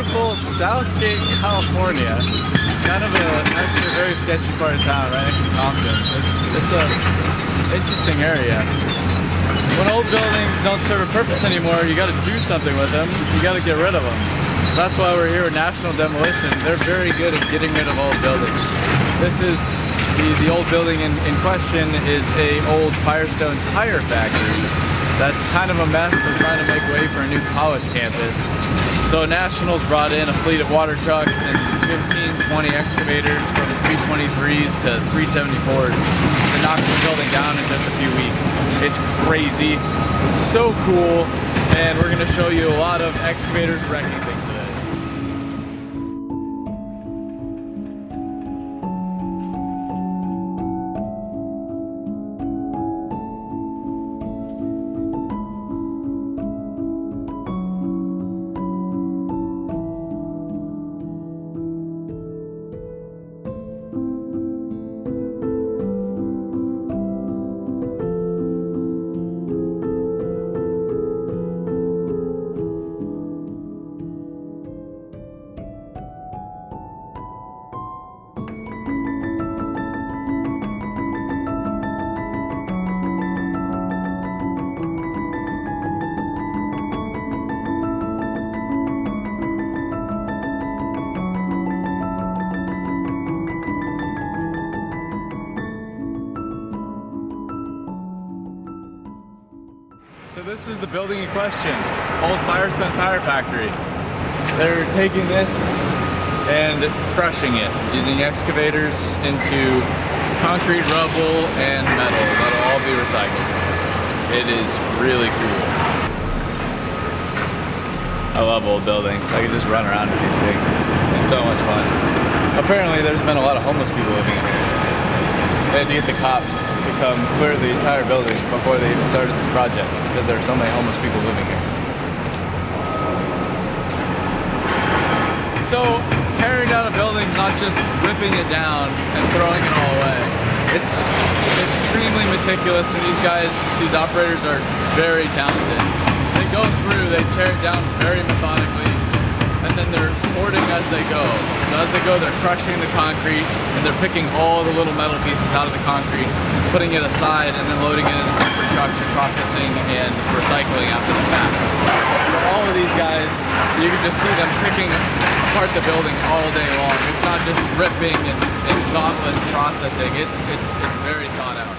beautiful Southgate, California. Kind of actually a very sketchy part of town, right next to Compton. It's a interesting area. When old buildings don't serve a purpose anymore, you got to do something with them. You got to get rid of them. So that's why we're here with National Demolition. They're very good at getting rid of old buildings. This is the old building in question is a old Firestone tire factory. That's kind of a mess. They're trying to make way for a new college campus. So National's brought in a fleet of water trucks and 15, 20 excavators from 323s to 374s to knock this building down in just a few weeks. It's crazy, so cool, and we're gonna show you a lot of excavators wrecking things today. So this is the building in question, old Firestone tire factory. They're taking this and crushing it using excavators into concrete, rubble, and metal. That'll all be recycled. It is really cool. I love old buildings. I could just run around in these things. It's so much fun. Apparently there's been a lot of homeless people living in here. They had to get the cops to come clear the entire building before they even started this project because there are so many homeless people living here. So tearing down a building is not just ripping it down and throwing it all away. It's extremely meticulous, and these operators are very talented. They go through, they tear it down very methodically, and then they're sorting as they go. So as they go, they're crushing the concrete, and they're picking all the little metal pieces out of the concrete, putting it aside, and then loading it into separate trucks for processing and recycling after the fact. So all of these guys, you can just see them picking apart the building all day long. It's not just ripping and thoughtless processing. It's very thought out.